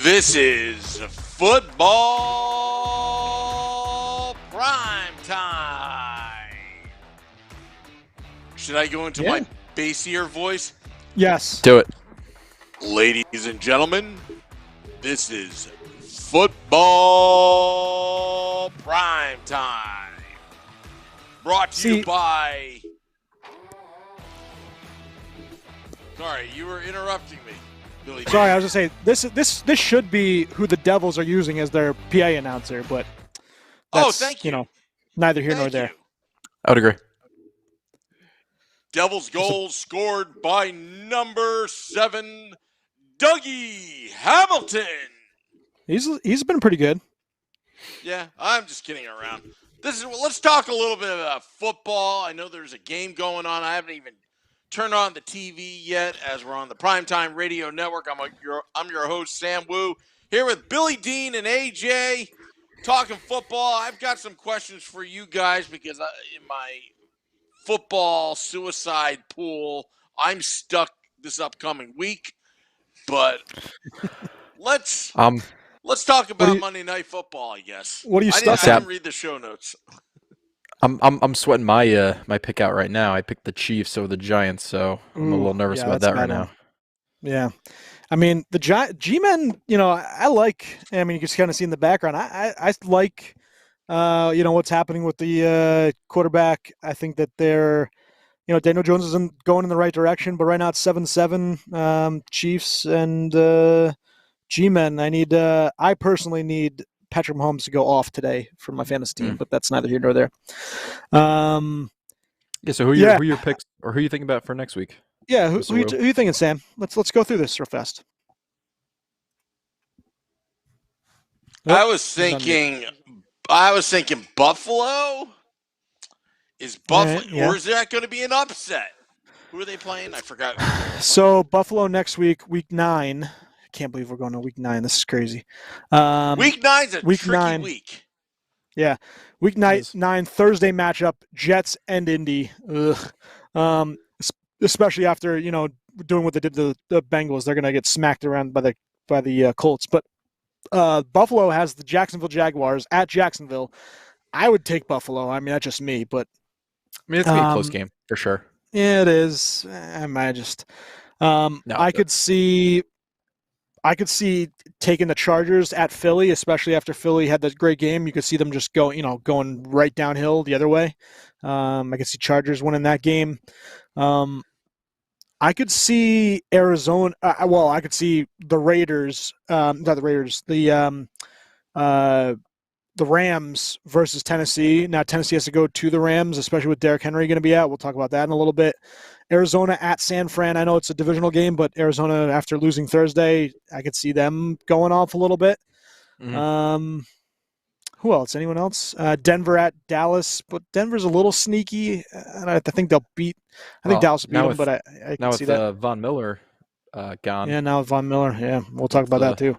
This is football prime time. Should I go into my bassier voice? Yes. Do it. Ladies and gentlemen, this is football prime time. Brought to you by... Sorry, you were interrupting me, Billy. Sorry, I was going to say, this should be who the Devils are using as their PA announcer, but that's, thank you. Neither here nor there. I would agree. Devils goal scored by number 7, Dougie Hamilton. He's been pretty good. Yeah, I'm just kidding around. Let's talk a little bit about football. I know there's a game going on. I haven't even turned on the TV yet, as we're on the Primetime Radio Network. I'm your host, Sam Wu, here with Billy Dean and AJ, talking football. I've got some questions for you guys because in my football suicide pool, I'm stuck this upcoming week. But let's talk about Monday Night Football, I guess. What are you stuck I didn't read the show notes. I'm sweating my my pick out right now. I picked the Chiefs over the Giants, so I'm a little nervous about that right now. Yeah. I mean, the G-Men, I like. I mean, you can kind of see in the background. I like, what's happening with the quarterback. I think that they're, Daniel Jones isn't going in the right direction, but right now it's 7-7 Chiefs and G-Men. I personally need Patrick Mahomes to go off today for my fantasy team, but that's neither here nor there. So who are your picks, or who are you thinking about for next week? Yeah, who you thinking, Sam? Let's go through this real fast. I was thinking Buffalo. Is Buffalo, or is that going to be an upset? Who are they playing? I forgot. So Buffalo next week, week 9. I can't believe we're going to week 9. This is crazy. Week 9's a tricky week. Yeah, week 9 Thursday matchup: Jets and Indy. Ugh. Especially after doing what they did to the Bengals, they're going to get smacked around by the Colts. But Buffalo has the Jacksonville Jaguars at Jacksonville. I would take Buffalo. I mean, that's just me, but it's gonna be a close game for sure. Yeah, it is. I could see taking the Chargers at Philly, especially after Philly had that great game. You could see them just going right downhill the other way. I could see Chargers winning that game. I could see Arizona. I could see the Raiders. Not the Raiders. The Rams versus Tennessee. Now Tennessee has to go to the Rams, especially with Derrick Henry going to be out. We'll talk about that in a little bit. Arizona at San Fran. I know it's a divisional game, but Arizona, after losing Thursday, I could see them going off a little bit. Mm-hmm. Who else? Anyone else? Denver at Dallas, but Denver's a little sneaky. And I think they'll beat. I think Dallas will beat them, but I can see that. Von Miller gone. Yeah, now with Von Miller. Yeah, we'll talk about that too.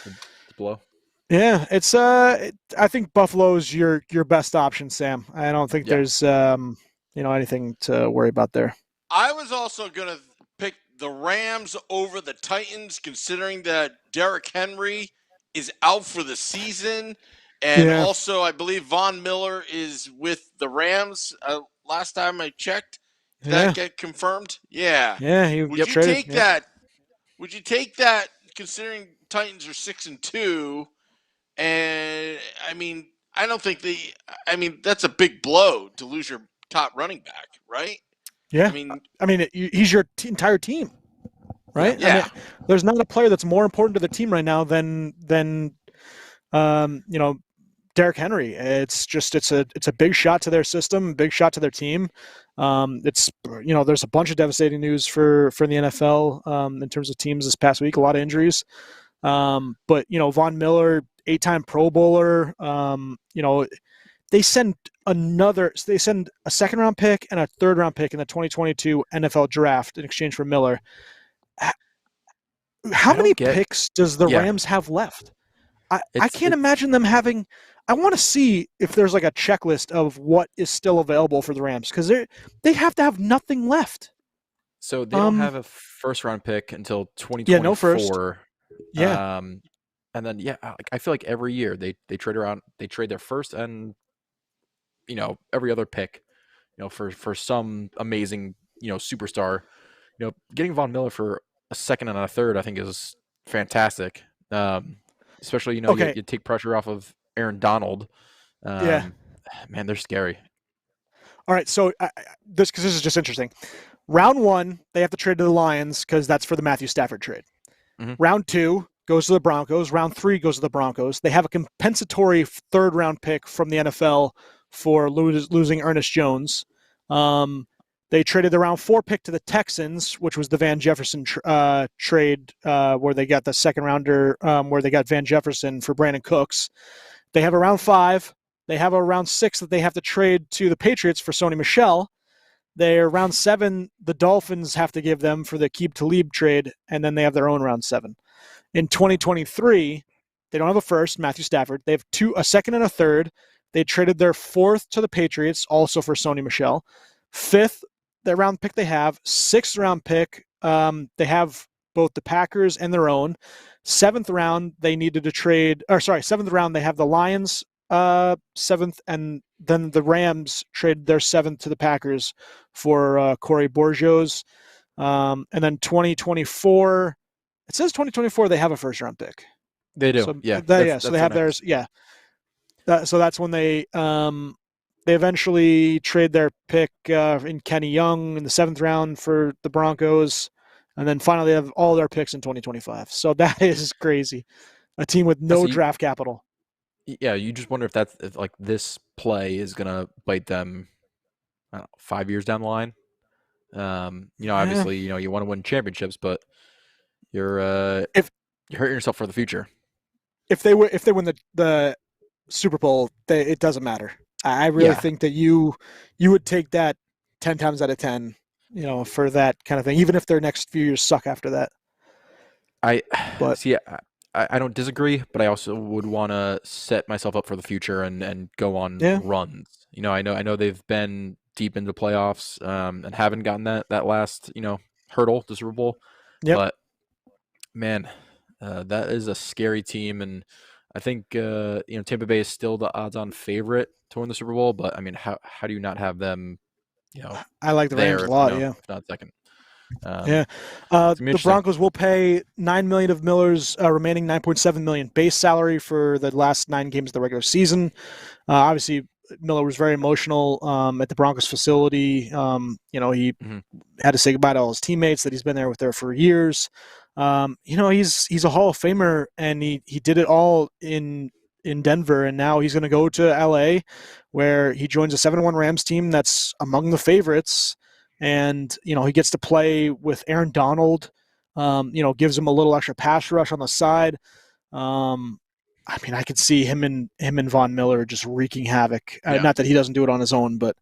It's blow. Yeah, it's I think Buffalo's your best option, Sam. I don't think there's anything to worry about there. I was also going to pick the Rams over the Titans, considering that Derrick Henry is out for the season. And also, I believe Von Miller is with the Rams. Last time I checked, did that get confirmed? Yeah. Yeah. Would you take that? Would you take that, considering Titans are 6-2? And I mean, I don't think that's a big blow to lose your top running back, right? Yeah. I mean, he's your entire team, right? Yeah. I mean, there's not a player that's more important to the team right now than Derrick Henry. It's a big shot to their system, big shot to their team. There's a bunch of devastating news for the NFL in terms of teams this past week. A lot of injuries, but Von Miller, 8-time Pro Bowler. They send a second round pick and a third round pick in the 2022 NFL draft in exchange for Miller. How many picks does the Rams have left? I can't imagine them having. I want to see if there's like a checklist of what is still available for the Rams, because they have to have nothing left. So they don't have a first round pick until 2024. Yeah, no first. Yeah. And then I feel like every year they trade their first and every other pick, for some amazing superstar. Getting Von Miller for a second and a third, I think, is fantastic. Um, Especially Okay. you take pressure off of Aaron Donald. Yeah. Um, Man, they're scary. All right. So this is just interesting. Round 1, they have to trade to the Lions because that's for the Matthew Stafford trade. Mm-hmm. Round 2 goes to the Broncos. Round 3 goes to the Broncos. They have a compensatory third-round pick from the NFL for losing Ernest Jones. They traded the round 4 pick to the Texans, which was the Van Jefferson trade, where they got the second rounder, where they got Van Jefferson for Brandon Cooks. They have a round 5. They have a round 6 that they have to trade to the Patriots for Sony Michel. Their round 7, the Dolphins have to give them for the Aqib Talib trade, and then they have their own round 7. In 2023, they don't have a first, Matthew Stafford. They have a second and a third. They traded their 4th to the Patriots, also for Sony Michel. 5th, their round pick they have. 6th round pick, they have both the Packers and their own. 7th round, they needed to trade. 7th round, they have the Lions 7th, and then the Rams trade their 7th to the Packers for Corey Borgios. And then 2024, it says 2024 they have a first round pick. They do. So Yeah. so they have theirs. Yeah. So that's when they eventually trade their pick in Kenny Young in the 7th round for the Broncos, and then finally they have all their picks in 2025. So that is crazy. A team with no draft capital. Yeah, you just wonder if like this play is gonna bite them, I don't know, 5 years down the line. Obviously, you want to win championships, but you're hurting yourself for the future. If they win the Super Bowl, it doesn't matter. I really think that you would take that 10 times out of 10, for that kind of thing, even if their next few years suck after that. But see, I don't disagree, but I also would want to set myself up for the future and go on runs. I know they've been deep into playoffs and haven't gotten that last hurdle to Super Bowl. Yep. But man, that is a scary team, and I think Tampa Bay is still the odds-on favorite to win the Super Bowl. But I mean, how do you not have them? I like the Rams a lot. If not second. The Broncos will pay $9 million of Miller's remaining $9.7 million base salary for the last 9 games of the regular season. Obviously, Miller was very emotional at the Broncos facility. He had to say goodbye to all his teammates that he's been there for years. He's a Hall of Famer, and he did it all in Denver, and now he's going to go to LA, where he joins a 7-1 Rams team that's among the favorites. And, he gets to play with Aaron Donald, gives him a little extra pass rush on the side. I could see him and Von Miller just wreaking havoc. Not that he doesn't do it on his own, but,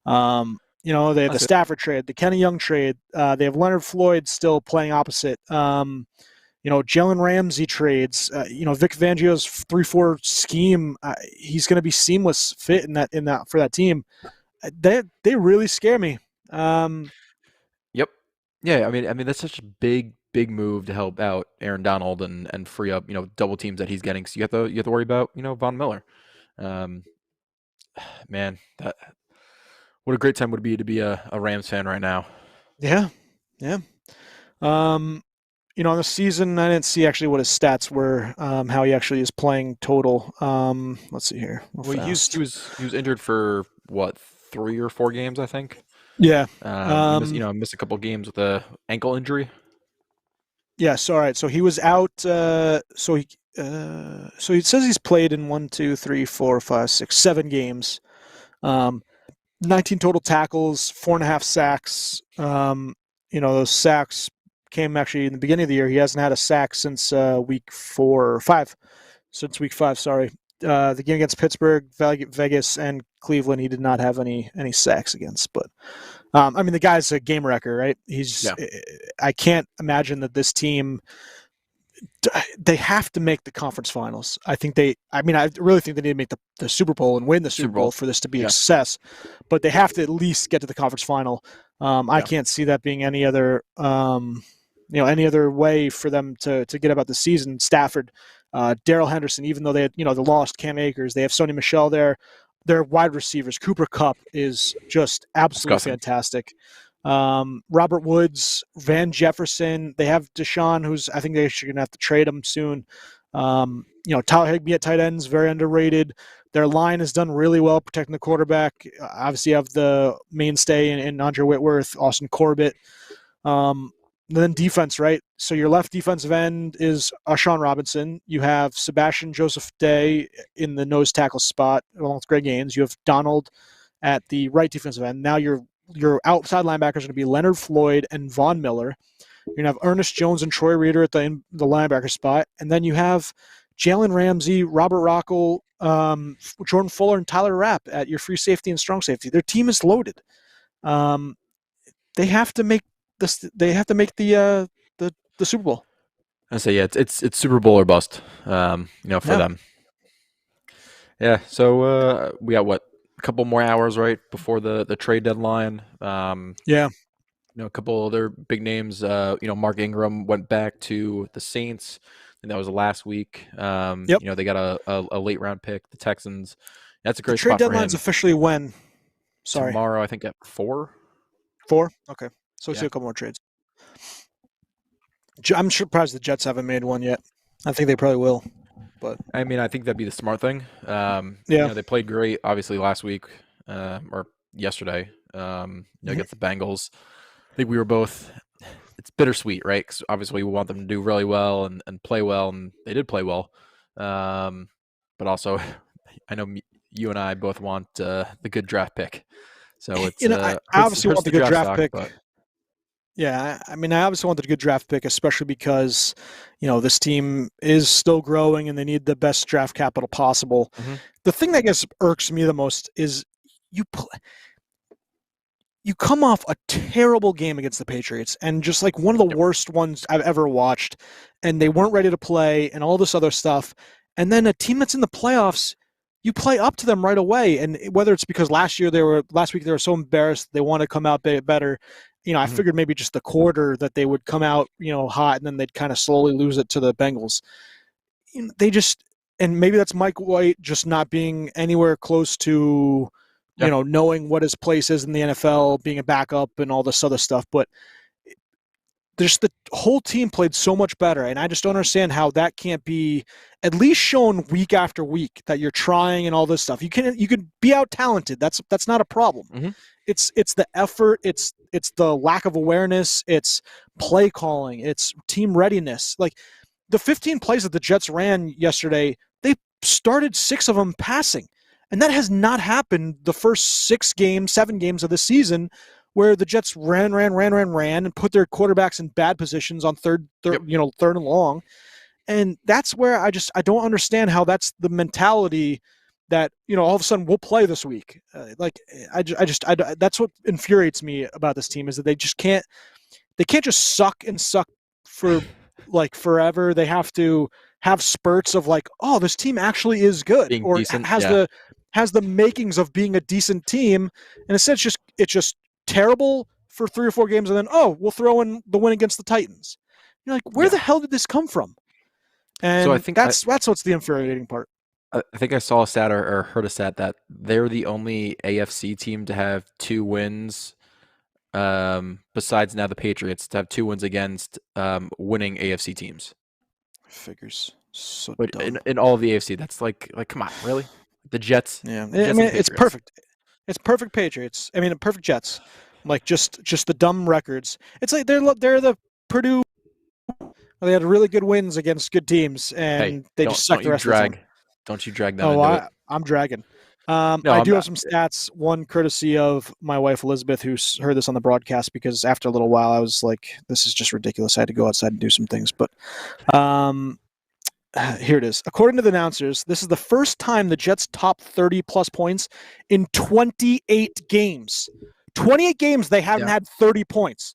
they have the Stafford trade, the Kenny Young trade. They have Leonard Floyd still playing opposite. Jalen Ramsey trades. Vic Fangio's 3-4 scheme. He's going to be seamless fit in that for that team. They really scare me. Yep. Yeah. I mean that's such a big move to help out Aaron Donald and free up double teams that he's getting. So you have to worry about Von Miller. Man, what a great time would it be to be a Rams fan right now. Yeah. On the season, I didn't see actually what his stats were, how he actually is playing total. Let's see here. Well, he was injured for what, 3 or 4 games, I think. Yeah. Missed a couple games with a ankle injury. Yeah. So all right. So he was out. So he says he's played in 1, 2, 3, 4, 5, 6, 7 games. 19 total tackles, 4.5 sacks. Those sacks came actually in the beginning of the year. He hasn't had a sack since week 4 or 5. Since week 5, sorry. The game against Pittsburgh, Vegas, and Cleveland, he did not have any sacks against. But the guy's a game wrecker, right? I can't imagine that this team. They have to make the conference finals. I really think they need to make the Super Bowl and win the Super Bowl for this to be a success. But they have to at least get to the conference final. I can't see that being any other way for them to get about the season. Stafford, Daryl Henderson, even though they had, they lost Cam Akers, they have Sony Michel there. Their wide receivers, Cooper Kupp is just absolutely Disgusting. fantastic. Robert Woods, Van Jefferson. They have Deshaun, who's I think they're going to have to trade him soon. Tyler Higbee at tight ends, very underrated. Their line has done really well protecting the quarterback. Obviously, you have the mainstay in Andre Whitworth, Austin Corbett. Then defense, right? So your left defensive end is Ashawn Robinson. You have Sebastian Joseph Day in the nose tackle spot, along with Greg Gaines. You have Donald at the right defensive end. Now your outside linebackers are going to be Leonard Floyd and Von Miller. You're going to have Ernest Jones and Troy Reader at the linebacker spot. And then you have Jalen Ramsey, Robert Rockel, Jordan Fuller, and Tyler Rapp at your free safety and strong safety. Their team is loaded. They have to make this. They have to make the Super Bowl. I say, yeah, it's Super Bowl or bust. For them. Yeah. So we got a couple more hours right before the trade deadline. Yeah. A couple other big names. Mark Ingram went back to the Saints, and that was last week. Yep. They got a late round pick, the Texans. That's a great trade spot for him. deadline's officially when? Sorry. Tomorrow, I think at 4. 4? Okay. So we'll see a couple more trades. I'm surprised the Jets haven't made one yet. I think they probably will. But I mean, I think that'd be the smart thing. They played great, obviously, last week or yesterday against the Bengals. I think we were both – it's bittersweet, right? Because obviously we want them to do really well and play well, and they did play well. But also, I know you and I both want the good draft pick. So it's I obviously want the good draft pick. But... Yeah, I mean, I obviously want the good draft pick, especially because, this team is still growing and they need the best draft capital possible. Mm-hmm. The thing that I guess irks me the most is you come off a terrible game against the Patriots and just like one of the worst ones I've ever watched, and they weren't ready to play and all this other stuff. And then a team that's in the playoffs, you play up to them right away. And whether it's because last week they were so embarrassed, they want to come out better. I figured maybe just the quarter that they would come out, hot, and then they'd kind of slowly lose it to the Bengals. And maybe that's Mike White just not being anywhere close to, knowing what his place is in the NFL, being a backup and all this other stuff. But the whole team played so much better, and I just don't understand how that can't be at least shown week after week that you're trying and all this stuff. You could be out talented. That's not a problem. Mm-hmm. It's the effort. It's the lack of awareness. It's play calling. It's team readiness. Like the 15 plays that the Jets ran yesterday, they started 6 of them passing, and that has not happened the first 7 games of the season, where the Jets ran and put their quarterbacks in bad positions on third and long. And that's where I don't understand how that's the mentality that, all of a sudden we'll play this week. That's what infuriates me about this team, is that they can't just suck for like forever. They have to have spurts of like, oh, this team actually is good, being or decent, has the makings of being a decent team. And instead it's just terrible for 3 or 4 games, and then we'll throw in the win against the Titans. You're like, where the hell did this come from? And so I think that's what's the infuriating part. I think I saw a stat or heard a stat that they're the only AFC team to have 2 wins, besides now the Patriots, to have 2 wins against winning AFC teams. Figures so but dumb. In all of the AFC, that's like come on, really? The Jets. Yeah, Jets it's perfect. It's perfect Patriots. I mean, perfect Jets. Like just the dumb records. It's like they're the Purdue. They had really good wins against good teams, and they just suck the rest of the time. Don't you drag them into it. I'm dragging. I do have some stats. One courtesy of my wife Elizabeth, who heard this on the broadcast, because after a little while I was like, "This is just ridiculous." I had to go outside and do some things, but here it is. According to the announcers, this is the first time the Jets top 30 plus points in 28 games. 28 games they haven't had 30 points.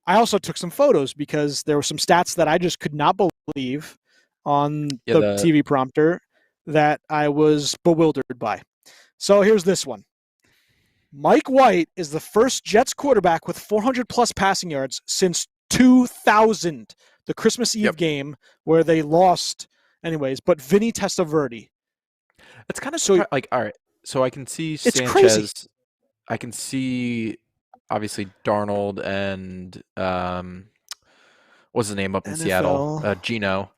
I also took some photos because there were some stats that I just could not believe on the TV prompter that I was bewildered by. So here's this one. Mike White is the first Jets quarterback with 400 plus passing yards since 2000. the Christmas Eve Yep. game where they lost, anyways. But Vinny Testaverde. It's kind of So like, all right, so I can see it's crazy. Sanchez. I can see obviously Darnold and what's his name up in Seattle, NFL. Gino.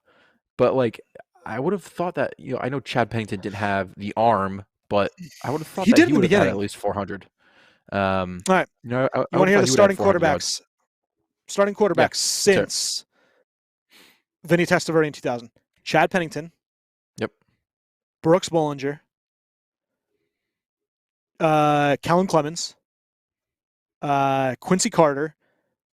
But like, I would have thought that I know Chad Pennington didn't have the arm, but I would have thought He that did he in the would have had at beginning. least 400. All right. I You would want to have hear thought the he would have had starting 400 yards. quarterbacks? Starting Yeah, quarterbacks let's hear it. since Vinny Testaverde in 2000. Chad Pennington, Yep. Brooks Bollinger, Kellen Clemens, Quincy Carter,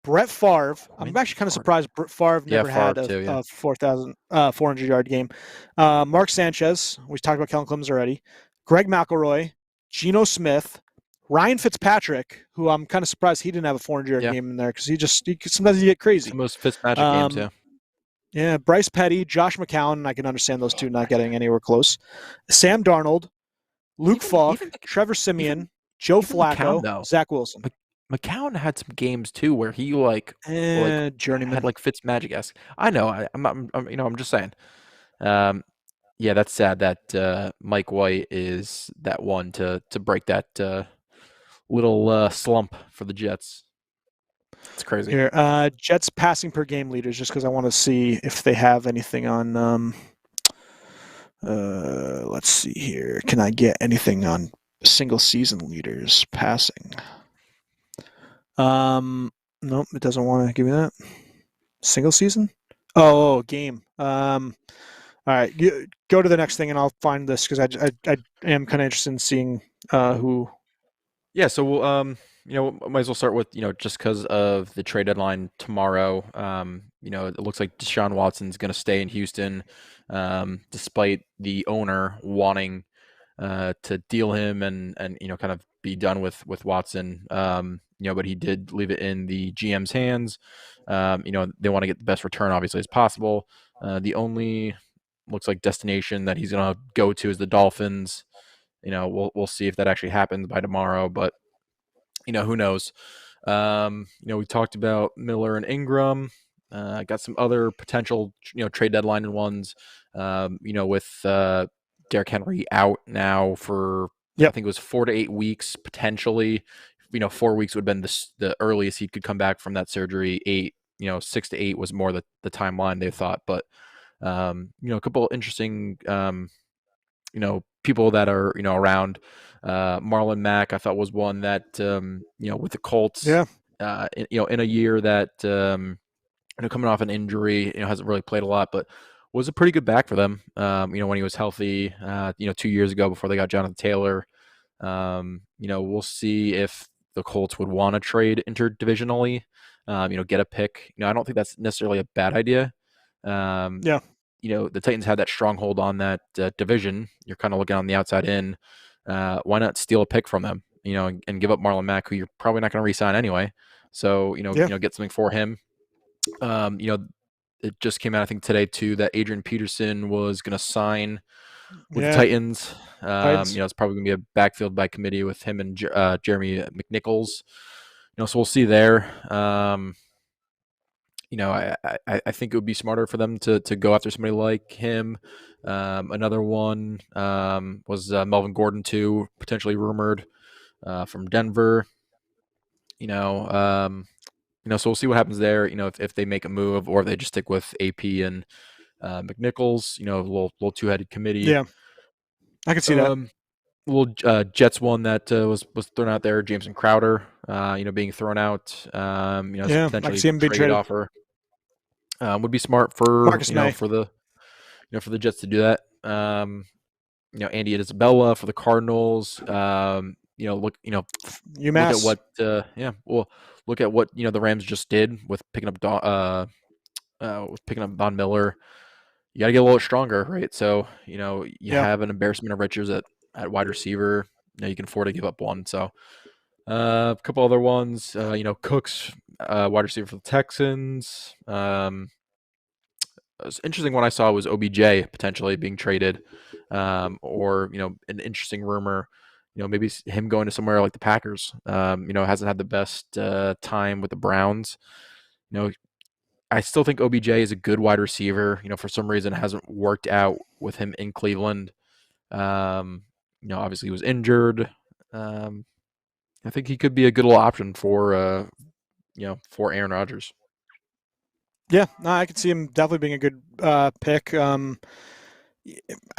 Brett Favre. I'm Quincy actually kind of Carter. surprised Favre Yeah, never Favre had too. Yeah. a 400-yard game. Mark Sanchez. We talked about Kellen Clemens already. Greg McElroy, Geno Smith, Ryan Fitzpatrick, who I'm kind of surprised he didn't have a 400-yard Yeah. game in there because sometimes he get crazy. Some of those Fitzmagic games. Yeah. Yeah, Bryce Petty, Josh McCown. I can understand those two not getting anywhere close. Sam Darnold, Luke Falk, Even Trevor even Simeon, Joe even McCown Flacco, though. Zach Wilson. McCown had some games too where he like Journeyman. had like Fitzmagic-esque. I know. I'm just saying. Um, yeah, that's sad that Mike White is that one to break that little slump for the Jets. It's crazy. Here, Jets passing per game leaders, just because I want to see if they have anything on. Let's see here. Can I get anything on single season leaders passing? Nope, it doesn't want to give me that. Single season? Oh, game. All right, go to the next thing, and I'll find this because I am kind of interested in seeing who. Yeah, so we'll might as well start with just because of the trade deadline tomorrow. It looks like Deshaun Watson's going to stay in Houston, despite the owner wanting to deal him and kind of be done with Watson. But he did leave it in the GM's hands. They want to get the best return obviously as possible. The only looks like destination that he's going to go to is the Dolphins. We'll see if that actually happens by tomorrow, but who knows? We talked about Miller and Ingram. Got some other potential, trade deadline ones. With Derrick Henry out now for I think it was 4 to 8 weeks potentially. 4 weeks would have been the earliest he could come back from that surgery. 8, 6 to 8 was more the timeline they thought. But a couple interesting people that are around. Marlon Mack, I thought was one that with the Colts, in a year that coming off an injury, hasn't really played a lot, but was a pretty good back for them. When he was healthy, 2 years ago before they got Jonathan Taylor. We'll see if the Colts would want to trade interdivisionally. Get a pick. I don't think that's necessarily a bad idea. The Titans had that stronghold on that division. You're kind of looking on the outside in. Why not steal a pick from them, and give up Marlon Mack, who you're probably not going to re-sign anyway. So, get something for him. It just came out, I think, today too, that Adrian Peterson was going to sign with the Titans. It's probably going to be a backfield by committee with him and Jeremy McNichols. So we'll see there. I think it would be smarter for them to go after somebody like him. Another one was Melvin Gordon too, potentially rumored from Denver. So we'll see what happens there. If they make a move or if they just stick with AP and McNichols. A little two-headed committee. Yeah, I can see that. Jets one that was thrown out there, Jameson Crowder. Being thrown out. I can see him being trade traded. offer. Would be smart for Marcus May. for the for the Jets to do that. Andy Isabella for the Cardinals. Look UMass. at what look at what the Rams just did with picking up Von Miller. You got to get a little stronger, right? So you have an embarrassment of riches at wide receiver. You can afford to give up one. So a couple other ones. Cooks, wide receiver for the Texans. It was interesting one I saw was OBJ potentially being traded, or an interesting rumor. Maybe him going to somewhere like the Packers. Hasn't had the best time with the Browns. I still think OBJ is a good wide receiver. For some reason, it hasn't worked out with him in Cleveland. Obviously he was injured. I think he could be a good little option for Aaron Rodgers. Yeah, no, I could see him definitely being a good pick. I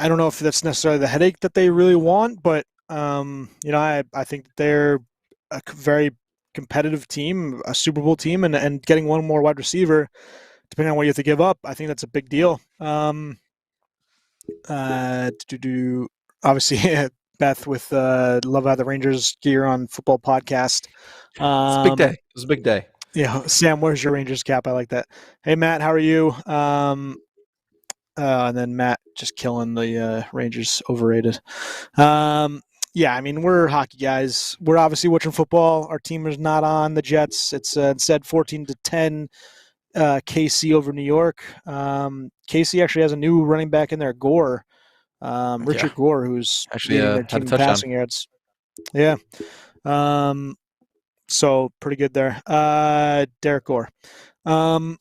don't know if that's necessarily the headache that they really want, but I think they're a very competitive team, a Super Bowl team, and getting one more wide receiver, depending on what you have to give up, I think that's a big deal. Obviously Beth with Love Out the Rangers gear on football podcast. It's a big day. It's a big day. Yeah, Sam, where's your Rangers cap? I like that. Hey Matt, how are you? And then Matt just killing the Rangers, overrated. Yeah, I mean, we're hockey guys. We're obviously watching football. Our team is not on the Jets. It's instead 14-10 KC over New York. KC actually has a new running back in there, Gore. Richard Gore, who's actually leading their team in passing yards. Yeah. So pretty good there. Derek Gore. I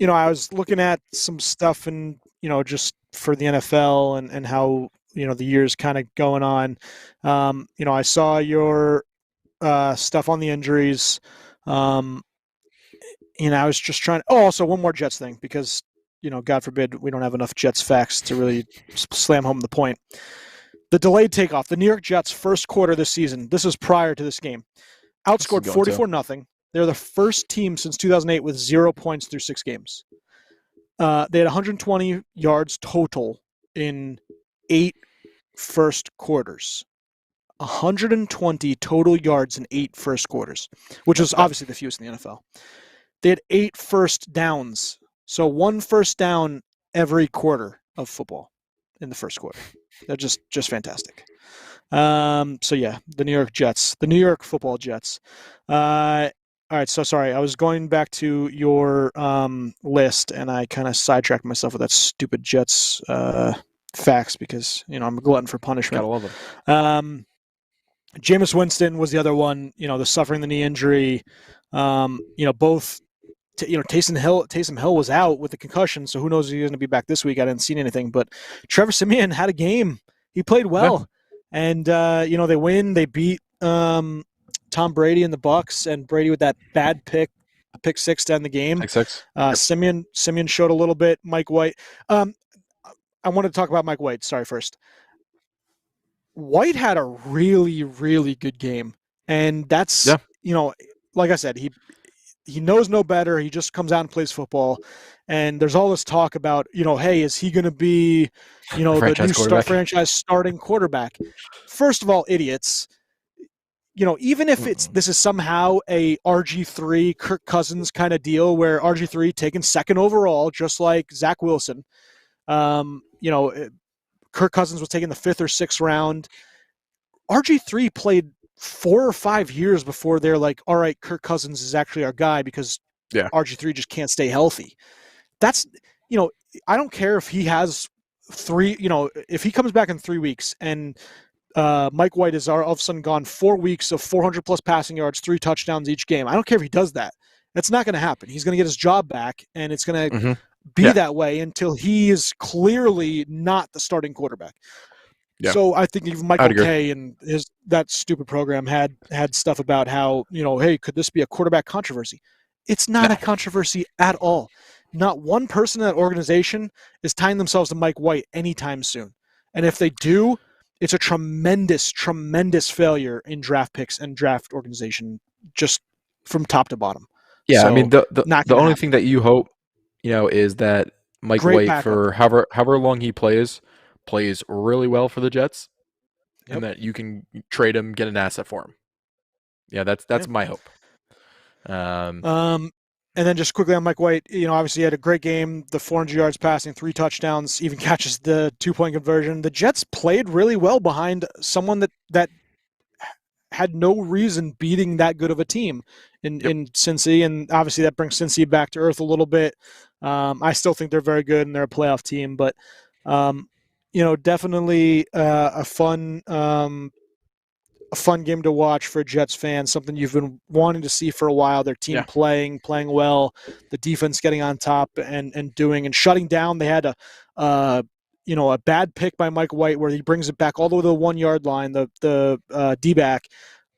was looking at some stuff and, just for the NFL and how, the year's kind of going on. I saw your stuff on the injuries. I was just trying. Oh, also one more Jets thing, because, God forbid we don't have enough Jets facts to really slam home the point. The delayed takeoff, the New York Jets first quarter this season, this was prior to this game, outscored 44-0. They're the first team since 2008 with 0 points through 6 games. They had 120 yards total in 8 first quarters. 120 total yards in 8 first quarters, which was obviously the fewest in the NFL. They had 8 first downs. So 1 first down every quarter of football in the first quarter. They're just fantastic. So yeah, the New York Jets, the New York Football Jets. All right, so sorry, I was going back to your list, and I kind of sidetracked myself with that stupid Jets facts because I'm a glutton for punishment. Gotta love them. Jameis Winston was the other one. The suffering the knee injury. Both. Taysom Hill was out with the concussion, so who knows if he's going to be back this week. I didn't see anything, but Trevor Siemian had a game. He played well, and they win. They beat Tom Brady and the Bucks, and Brady with that bad pick 6 to end the game. Pick 6. Siemian showed a little bit. Mike White. I wanted to talk about Mike White. Sorry, first. White had a really, really good game, and that's like I said, he knows no better. He just comes out and plays football. And there's all this talk about, hey, is he going to be, the new franchise starting quarterback? First of all, idiots. Even if this is somehow a RG3 Kirk Cousins kind of deal where RG3 taken second overall, just like Zach Wilson. Kirk Cousins was taken the 5th or 6th round. RG3 played 4 or 5 years before they're like, all right, Kirk Cousins is actually our guy because RG3 just can't stay healthy. That's, I don't care if he has 3, if he comes back in 3 weeks and Mike White is all of a sudden gone 4 weeks of 400 plus passing yards, 3 touchdowns each game. I don't care if he does that. That's not going to happen. He's going to get his job back, and it's going to be that way until he is clearly not the starting quarterback. Yeah. So I think even Michael Kay and that stupid program had stuff about how, hey, could this be a quarterback controversy? It's not a controversy at all. Not one person in that organization is tying themselves to Mike White anytime soon. And if they do, it's a tremendous, tremendous failure in draft picks and draft organization, just from top to bottom. Yeah, so, I mean, the only thing that you hope, is that Mike White, for however long he plays really well for the Jets, and that you can trade him, get an asset for him. Yeah, that's my hope. And then just quickly on Mike White, obviously he had a great game, the 400 yards passing, 3 touchdowns, even catches the 2-point conversion. The Jets played really well behind someone that had no reason beating that good of a team in Cincy, and obviously that brings Cincy back to earth a little bit. I still think they're very good and they're a playoff team, but definitely a fun a fun game to watch for Jets fans, something you've been wanting to see for a while. Their team playing well, the defense getting on top and shutting down. They had a bad pick by Mike White where he brings it back all the way to the 1 yard line. The D back.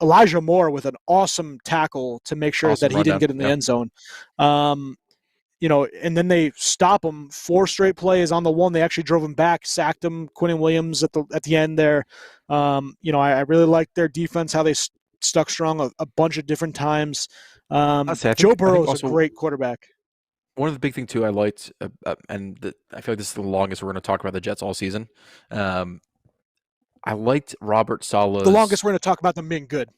Elijah Moore with an awesome tackle to make sure that he didn't get in the end zone. And then they stop him 4 straight plays on the one. They actually drove him back, sacked him. Quinnen Williams at the end there. I really liked their defense, how they stuck strong a bunch of different times. Joe Burrow is a great quarterback. One of the big things too I liked, and I feel like this is the longest we're going to talk about the Jets all season. I liked Robert Saleh's. The longest we're going to talk about them being good.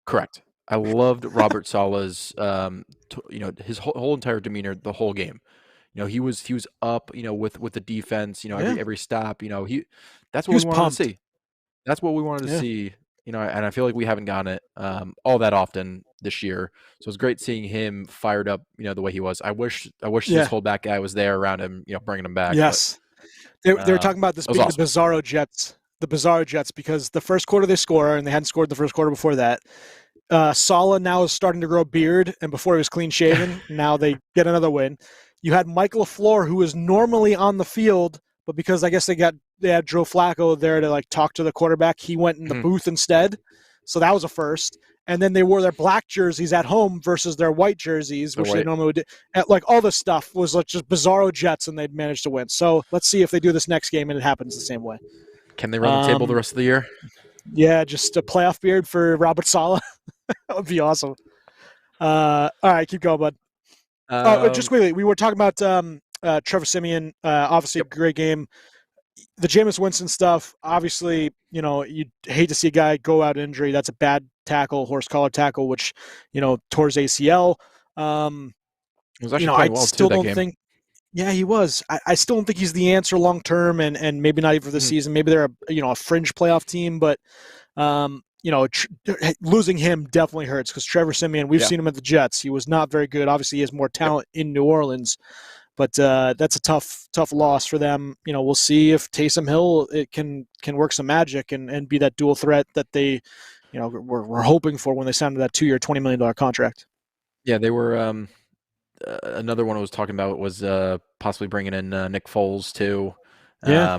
Correct. I loved Robert Saleh's, his whole entire demeanor the whole game. He was up, with the defense, every stop, that's what we wanted to see. That's what we wanted to see, and I feel like we haven't gotten it all that often this year. So it's great seeing him fired up, the way he was. I wish this fullback guy was there around him, bringing him back. Yes. But, they were talking about this being awesome. The Bizarro Jets, because the first quarter they score, and they hadn't scored the first quarter before that. Saleh now is starting to grow a beard, and before he was clean shaven. Now they get another win. You had Mike LaFleur, who is normally on the field, but because I guess they had Joe Flacco there to talk to the quarterback, he went in the booth instead. So that was a first. And then they wore their black jerseys at home versus their white jerseys, which they normally would do. All this stuff was just Bizarro Jets, and they'd managed to win. So let's see if they do this next game and it happens the same way. Can they run the table the rest of the year? Yeah, just a playoff beard for Robert Saleh. That would be awesome. All right, keep going, bud. Just quickly, we were talking about Trevor Siemian. Obviously, a great game. The Jameis Winston stuff, obviously, you'd hate to see a guy go out injury. That's a bad tackle, horse collar tackle, which, tore his ACL. He was actually playing well too that game. Yeah, he was. I still don't think he's the answer long term, and maybe not even for the season. Maybe they're a fringe playoff team, but losing him definitely hurts because Trevor Siemian, we've seen him at the Jets. He was not very good. Obviously, he has more talent in New Orleans, but that's a tough loss for them. We'll see if Taysom Hill can work some magic and be that dual threat that they, were hoping for when they signed that 2-year, $20 million contract. Yeah, they were. Another one I was talking about was possibly bringing in Nick Foles too. Yeah.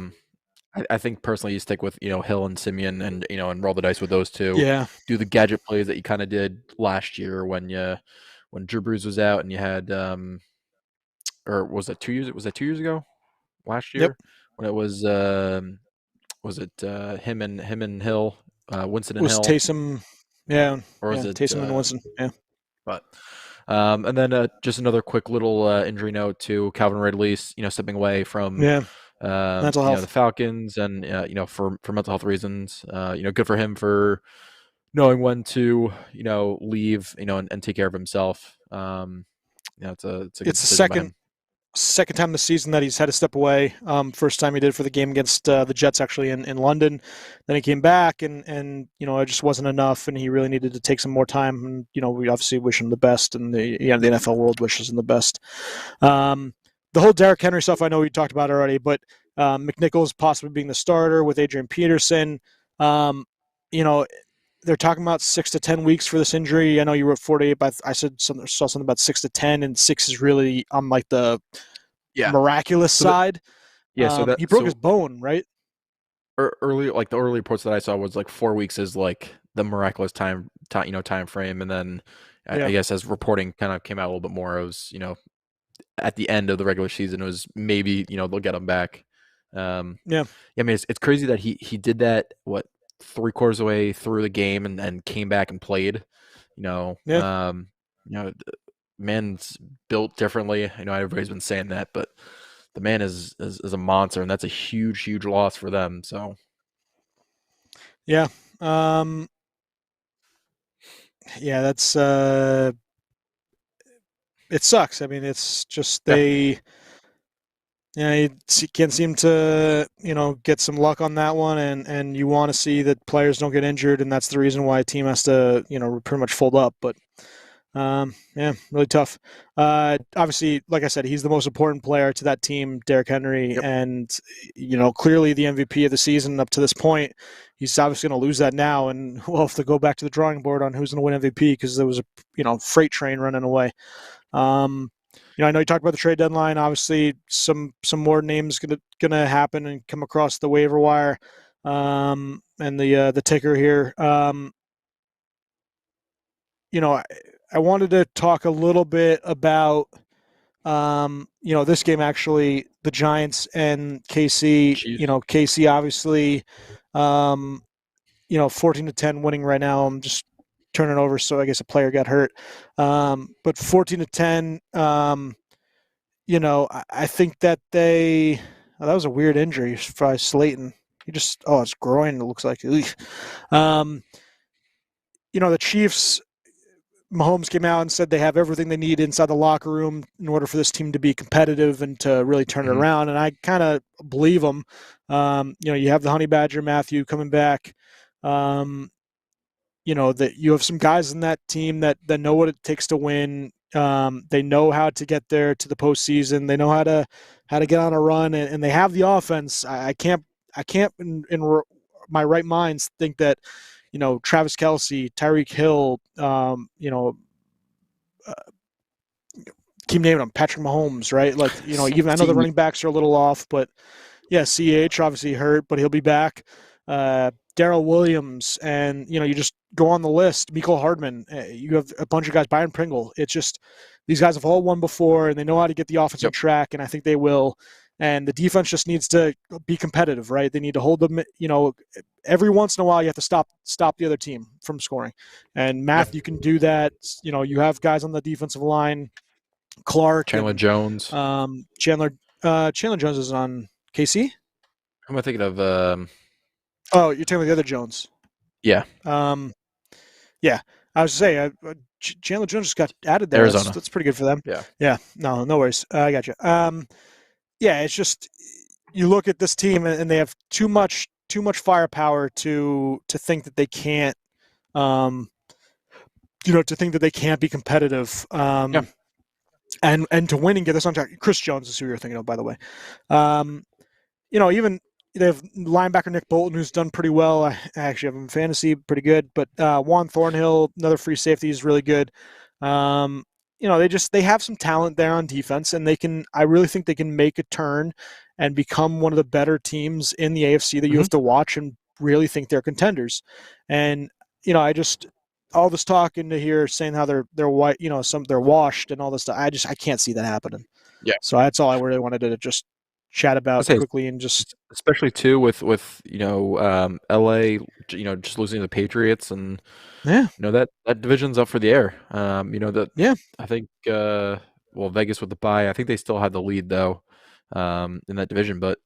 I think personally you stick with Hill and Simeon and and roll the dice with those two. Yeah. Do the gadget plays that you kind of did last year when Drew Brees was out and you had or was it 2 years? Was that 2 years ago? Last year when it was him and Hill, Winston and Hill? Was Taysom? Yeah. Or was it Taysom and Winston? Yeah. But. And then just another quick little injury note to Calvin Ridley, stepping away from mental health. The Falcons, and for mental health reasons. Good for him for knowing when to leave, and take care of himself. It's a good second time this season that he's had to step away. First time he did for the game against the Jets, actually in London. Then he came back, and it just wasn't enough, and he really needed to take some more time. And we obviously wish him the best, and the NFL world wishes him the best. The whole Derrick Henry stuff, I know we talked about already, but McNichols possibly being the starter with Adrian Peterson. They're talking about 6 to 10 weeks for this injury. I know you were at 48, but I saw something about 6 to 10, and 6 is really on the miraculous side. So he broke his bone, right? Early, the early reports that I saw was 4 weeks is the miraculous time frame, and then I guess as reporting kind of came out a little bit more, it was at the end of the regular season, it was maybe they'll get him back. I mean it's crazy that he did that. 3/4 of the way through the game and came back and played. Man's built differently. I know everybody's been saying that, but the man is a monster, and that's a huge loss for them. So that's it sucks. I mean, it's just they. You can't seem to, get some luck on that one, and you want to see that players don't get injured, and that's the reason why a team has to, pretty much fold up. But Yeah, really tough. Obviously, like I said, he's the most important player to that team, Derrick Henry, Yep. and clearly the MVP of the season up to this point. He's obviously going to lose that now, and we'll have to go back to the drawing board on who's going to win MVP because there was a freight train running away. I know you talked about the trade deadline. Obviously, some more names gonna happen and come across the waiver wire, and the ticker here. I wanted to talk a little bit about this game actually, the Giants and KC. Chiefs. KC obviously, 14-10 winning right now. I'm just turning over, so I guess a player got hurt. But 14-10. I think that that was a weird injury for Slayton. His groin, it looks like. Um, the Chiefs, Mahomes came out and said they have everything they need inside the locker room in order for this team to be competitive and to really turn it Mhm. around. And I kind of believe them. You have the Honey Badger, Matthew, coming back. That you have some guys in that team that know what it takes to win. They know how to get there to the postseason. They know how to get on a run, and they have the offense. I can't in my right minds think that Travis Kelce, Tyreek Hill, uh, keep naming them, Patrick Mahomes, right? Like even I know the running backs are a little off, but yeah, CH obviously hurt, but he'll be back. Darrell Williams, and you just go on the list. Mecole Hardman, you have a bunch of guys. Byron Pringle. It's just these guys have all won before, and they know how to get the offense on track, and I think they will. And the defense just needs to be competitive, right? They need to hold them. Every once in a while, you have to stop the other team from scoring. And Math, you can do that. You have guys on the defensive line, Clark, Chandler and Jones. Chandler Jones is on KC. Who am I thinking of? Oh, you're talking about the other Jones. Yeah. Yeah. I was saying, Chandler Jones just got added there. Arizona. That's pretty good for them. Yeah. Yeah. No worries. I got you. Yeah, it's just you look at this team and they have too much firepower to think that they can't, to think that they can't be competitive. Yeah. And to win and get this on track. Chris Jones is who you're thinking of, by the way. Even they have linebacker Nick Bolton, who's done pretty well. I actually have him in fantasy, pretty good. But Juan Thornhill, another free safety, is really good. They have some talent there on defense, and I really think they can make a turn and become one of the better teams in the AFC that you have to watch and really think they're contenders. And all this talk into here saying how they're white, they're washed and all this stuff. I can't see that happening. Yeah. So that's all I really wanted to just chat about quickly and just especially too with LA, just losing to the Patriots and that division's up for the air. I think Vegas with the bye, I think they still have the lead though, in that division, but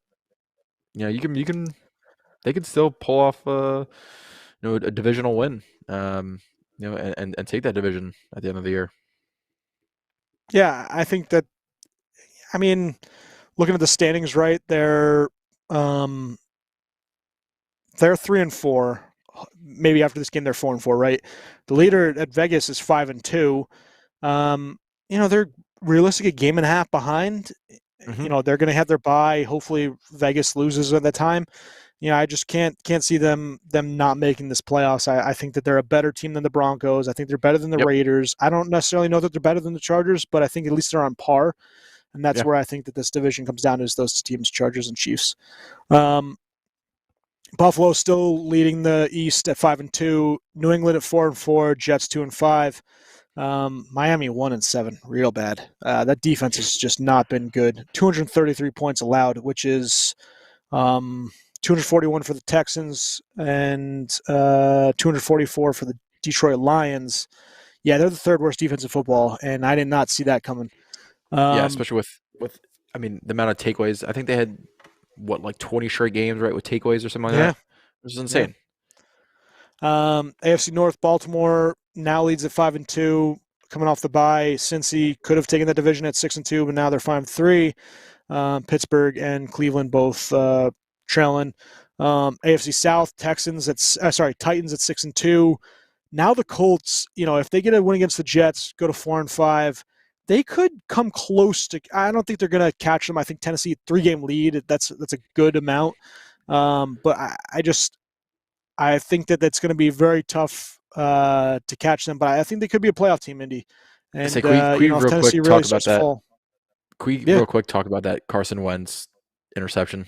they can still pull off a divisional win, and take that division at the end of the year. Yeah, I think that. I mean, looking at the standings, right? They're 3-4. Maybe after this game, they're 4-4, right? The leader at Vegas is 5-2. They're realistically a game and a half behind. Mm-hmm. They're going to have their bye. Hopefully, Vegas loses at that time. I just can't see them not making this playoffs. I think that they're a better team than the Broncos. I think they're better than the Raiders. I don't necessarily know that they're better than the Chargers, but I think at least they're on par. And that's where I think that this division comes down is those two teams, Chargers and Chiefs. Buffalo still leading the East at 5-2. New England at 4-4. Jets 2-5. Miami 1-7. Real bad. That defense has just not been good. 233 points allowed, which is 241 for the Texans and 244 for the Detroit Lions. Yeah, they're the third worst defense in football, and I did not see that coming. Especially with the amount of takeaways. I think they had 20 straight games, right, with takeaways or something like that. Which is insane. AFC North, Baltimore now leads at 5-2, coming off the bye. Cincy could have taken the division at 6-2, but now they're 5-3. Pittsburgh and Cleveland both trailing. AFC South, Titans at 6-2. Now the Colts, if they get a win against the Jets, go to 4-5, they could come close to. I don't think they're going to catch them. I think Tennessee 3-game lead. That's a good amount. But I think that's going to be very tough to catch them. But I think they could be a playoff team, Indy. I say, And can we if real Tennessee quick really talk about starts to that? fall, Can we yeah, real quick talk about that Carson Wentz interception?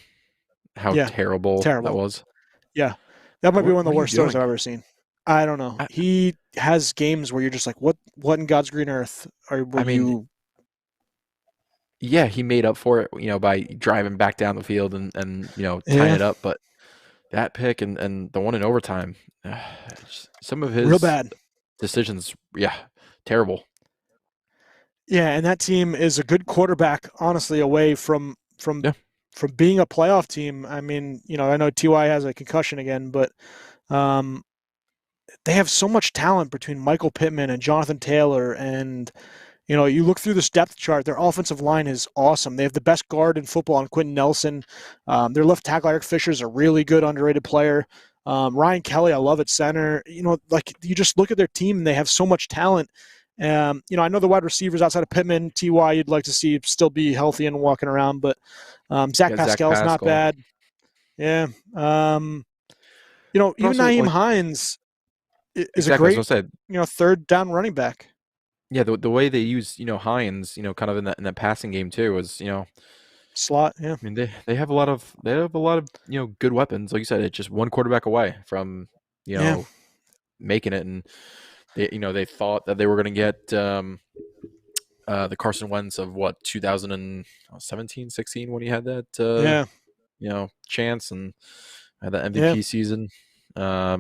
How yeah, terrible that terrible. was. Yeah, that might be one of the What are you worst throws doing? I've ever seen. I don't know. He has games where you're just like, what in God's green earth were I mean, you? yeah, he made up for it, by driving back down the field and tying Yeah, it up. But that pick and the one in overtime, some of real his bad. decisions, yeah, terrible. Yeah, and that team is a good quarterback, honestly, away from Yeah, from being a playoff team. I mean, I know Ty has a concussion again, but um, they have so much talent between Michael Pittman and Jonathan Taylor, and you look through this depth chart. Their offensive line is awesome. They have the best guard in football on Quentin Nelson. Their left tackle Eric Fisher is a really good underrated player. Ryan Kelly, I love at center. Like you just look at their team and they have so much talent. I know the wide receivers outside of Pittman, Ty, you'd like to see still be healthy and walking around, but Zach yeah, Zach Pascal's not Pascal. bad. Yeah. But Even also, Naeem like, Hines is a exactly, I was great, gonna say, third down running back. yeah, the way they use, Hines, kind of in that passing game too, is, Slot, yeah. I mean, they have a lot of good weapons. Like you said, it's just one quarterback away from Yeah. making it, and they thought that they were going to get the Carson Wentz of what 2017, 16 when he had that Yeah. chance and had that Yeah. MVP season. I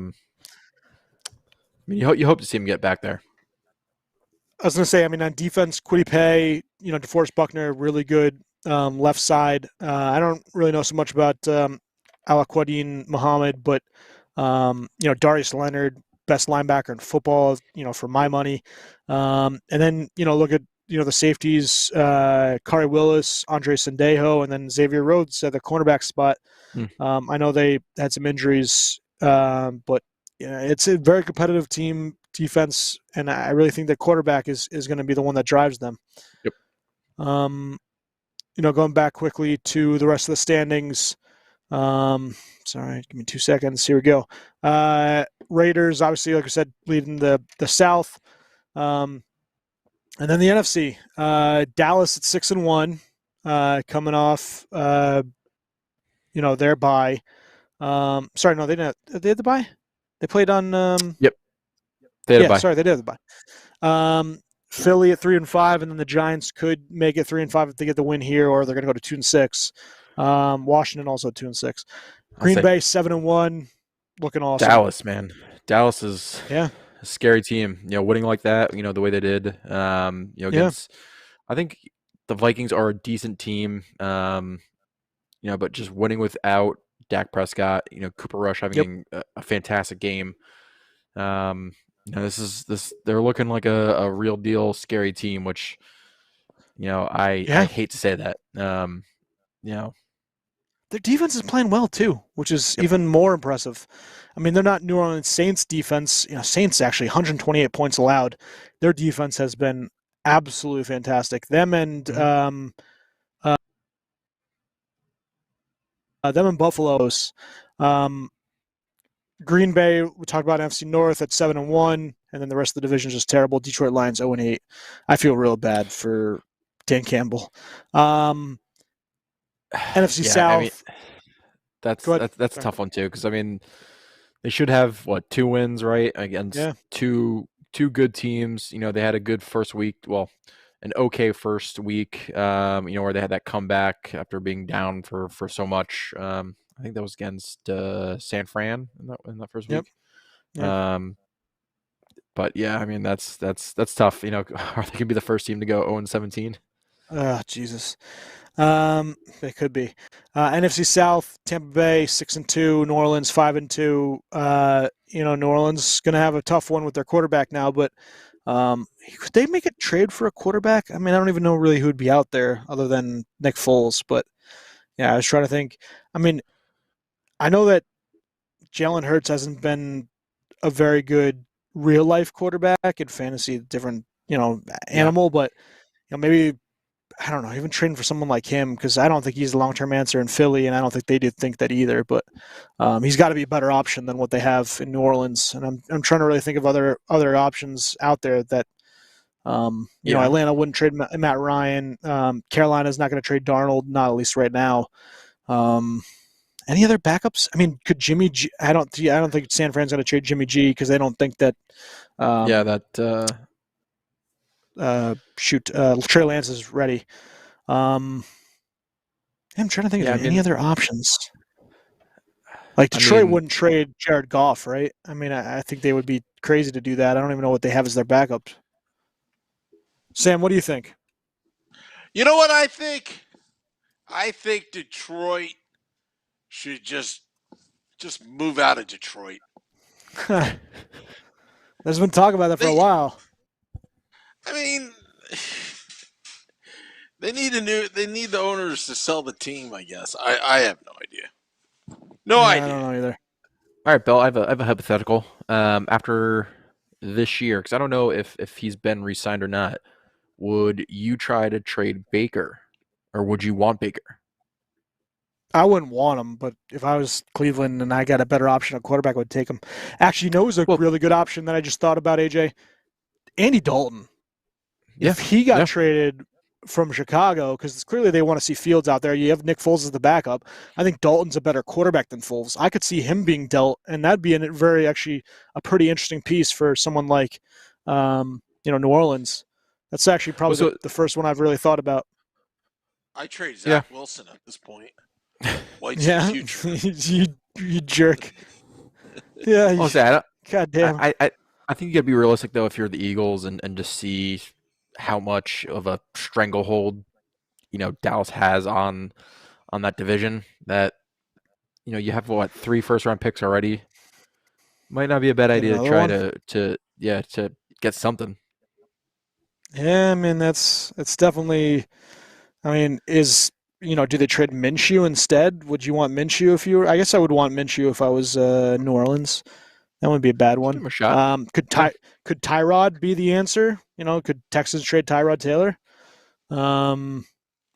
mean, you hope to see him get back there. I was going to say, I mean, on defense, Quiddy Pay, DeForest Buckner, really good left side. I don't really know so much about Alaquadine Muhammad, but, Darius Leonard, best linebacker in football, for my money. And then, look at, the safeties, Kari Willis, Andre Sendejo, and then Xavier Rhodes at the cornerback spot. Hmm. I know they had some injuries, but it's a very competitive team defense, and I really think the quarterback is going to be the one that drives them. Yep. Going back quickly to the rest of the standings. Sorry, give me 2 seconds. Here we go. Raiders, obviously, like I said, leading the South. And then the NFC. Dallas at 6-1, coming off, their bye. Sorry, no, they didn't. They had the bye. They played on. Yep. They had a Yeah, bye. sorry, they did have the bye. Philly at 3-5, and then the Giants could make it 3-5 if they get the win here, or they're going to go to 2-6. Washington also 2-6. Green Bay 7-1, looking awesome. Dallas, man, Dallas is Yeah, a scary team. Winning like that, the way they did. Against, I think the Vikings are a decent team. But just winning without Dak Prescott, Cooper Rush having a fantastic game. They're looking like a real deal scary team, which I hate to say that. Their defense is playing well too, which is Yep. even more impressive. I mean, they're not New Orleans Saints defense. Saints actually 128 points allowed. Their defense has been absolutely fantastic. Them and Buffalo's. Green Bay, we talked about NFC North at 7-1, and then the rest of the division is just terrible. Detroit Lions 0-8. I feel real bad for Dan Campbell. NFC South. I mean, that's a tough one too, because I mean, they should have 2 wins, right, against two good teams. They had a good first week. Well, an okay first week. Where they had that comeback after being down for so much. I think that was against San Fran in that first week. Yep. But yeah, I mean that's tough. Are they gonna be the first team to go 0-17? Oh, Jesus. It could be. NFC South, Tampa Bay 6-2, New Orleans 5-2. New Orleans going to have a tough one with their quarterback now, but could they make a trade for a quarterback? I mean, I don't even know really who would be out there other than Nick Foles, but yeah, I was trying to think. I mean, I know that Jalen Hurts hasn't been a very good real life quarterback. In fantasy, different Yeah. animal. But maybe I don't know, even trading for someone like him because I don't think he's a long term answer in Philly, and I don't think they did think that either. But he's got to be a better option than what they have in New Orleans. And I'm trying to really think of other options out there that. Yeah. Atlanta wouldn't trade Matt Ryan. Carolina's not going to trade Darnold, not at least right now. Um, any other backups? I mean, could Jimmy G? I don't think San Fran's going to trade Jimmy G because they don't think that. Yeah. Trey Lance is ready. I'm trying to think Yeah. of I any mean, other options. Like I Detroit mean, wouldn't trade Jared Goff, right? I mean, I think they would be crazy to do that. I don't even know what they have as their backups. Sam, what do you think? You know what I think? I think Detroit should just move out of Detroit. There's been talk about that for a They, while. I mean, they need the owners to sell the team. I guess I have no idea. No Yeah, I don't idea. know either. all right, Bill. I have a hypothetical. After this year, because I don't know if he's been re-signed or not. Would you try to trade Baker, or would you want Baker? I wouldn't want him, but if I was Cleveland and I got a better option at quarterback, I would take him. Actually, it was a Well, really good option that I just thought about, AJ? Andy Dalton. yeah, If he got yeah. traded from Chicago, because clearly they want to see Fields out there, you have Nick Foles as the backup. I think Dalton's a better quarterback than Foles. I could see him being dealt, and that'd be actually a pretty interesting piece for someone like, New Orleans. That's actually Well, probably so the first one I've really thought about. I trade yeah. Zach Wilson at this point. White's the Yeah, future. you jerk. Yeah, I'll say God damn. I think you got to be realistic though if you're the Eagles and just see how much of a stranglehold Dallas has on that division. That you have what 3 first-round picks already. Might not be a bad Get idea to another try one. to get something. Yeah, I mean that's definitely. I mean, do they trade Minshew instead? Would you want Minshew if you were? I guess I would want Minshew if I was New Orleans. That would be a bad Give one. him a shot. Yeah. Could Tyrod be the answer? Could Texans trade Tyrod Taylor? Yeah,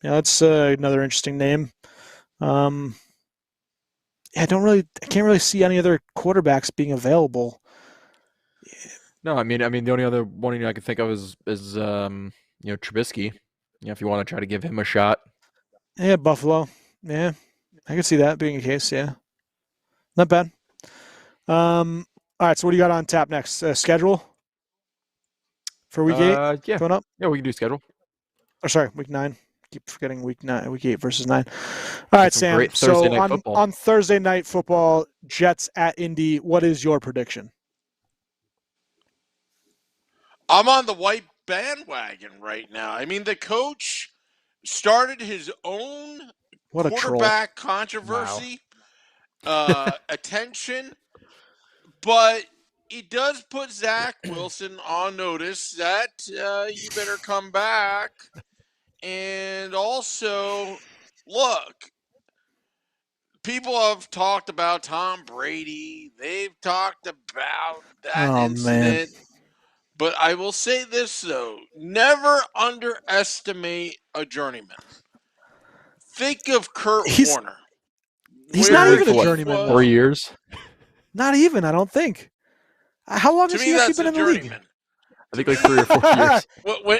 that's another interesting name. Um, yeah, I can't really see any other quarterbacks being available. No, I mean the only other one I can think of is Trubisky. If you want to try to give him a shot. Yeah, Buffalo. Yeah, I could see that being a case. Yeah, not bad. All right. So what do you got on tap next? Schedule for week 8 Yeah, coming up. yeah, we can do schedule. Or sorry, week 9. Keep forgetting week 9, week 8 versus 9. All right, Got some Sam. great Thursday So night football. on Thursday night football, Jets at Indy. What is your prediction? I'm on the White bandwagon right now. I mean, the coach started his own What a troll! quarterback Wow. controversy attention, but he does put Zach Wilson on notice that you better come back. And also, look, people have talked about Tom Brady. They've talked about that Oh man, incident. But I will say this, though, never underestimate a journeyman. Think of Kurt he's Warner, he's not where Played even a for what, he journeyman was. though. 3 years? Not even. I don't think. How long To has me, he actually that's been a in the league? journeyman. I To think like 3 or me, 4 years.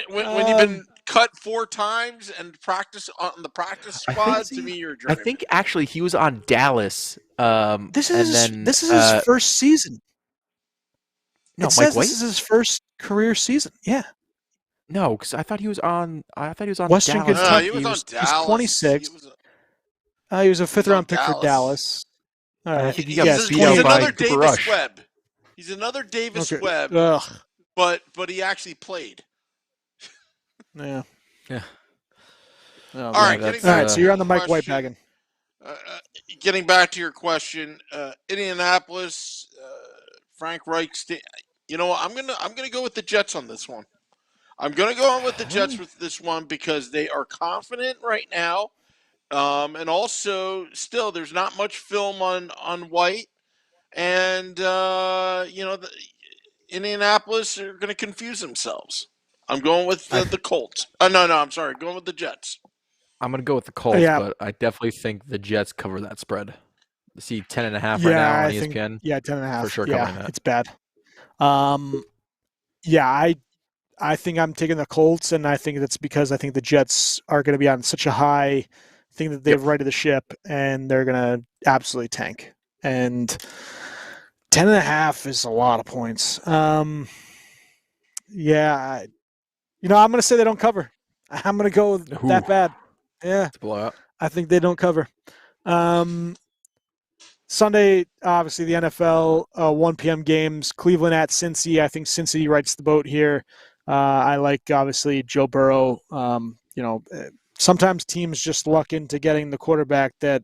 when you've um, been cut 4 times and practice on the practice I think squad, to me, you're a I journeyman. think actually he was on Dallas. And then this is his first season. no, It Mike says this White. is his first career season. Yeah. No, because I thought he was on Western Dallas then. He Kentucky. was on He's Dallas. 26. He was a He was fifth on round pick for Dallas. Dallas. All And I right. think he got Yeah, beat He's out by another 28. Cooper Davis Rush. Webb. He's another Davis Okay. Webb, Ugh. but he actually played. Yeah. Yeah, Oh All yeah, man. right, getting that's All back right. to So your you're on the Mike White question. bagging. Getting back to your question, Indianapolis, Frank Reich. You know what? I'm gonna go with the Jets on this one. I'm gonna go on with the Jets with this one because they are confident right now, and also still there's not much film on White, and Indianapolis are going to confuse themselves. I'm going with I the Colts. No, I'm sorry. Going with the Jets. I'm gonna go with the Colts, Yeah, but I definitely think the Jets cover that spread. See 10.5 right now yeah, on I think ESPN. 10.5. For sure Yeah, covering that. it's bad. Yeah, I think I'm taking the Colts, and I think that's because I think the Jets are going to be on such a high thing that they've Yep. righted the ship, and they're going to absolutely tank. And 10.5 is a lot of points. Yeah, I'm going to say they don't cover. I'm going to go Ooh, that bad. Yeah, it's a blowout. I think they don't cover. Sunday, obviously the NFL 1 p.m. games. Cleveland at Cincy. I think Cincy rights the boat here. I like obviously Joe Burrow. Sometimes teams just luck into getting the quarterback that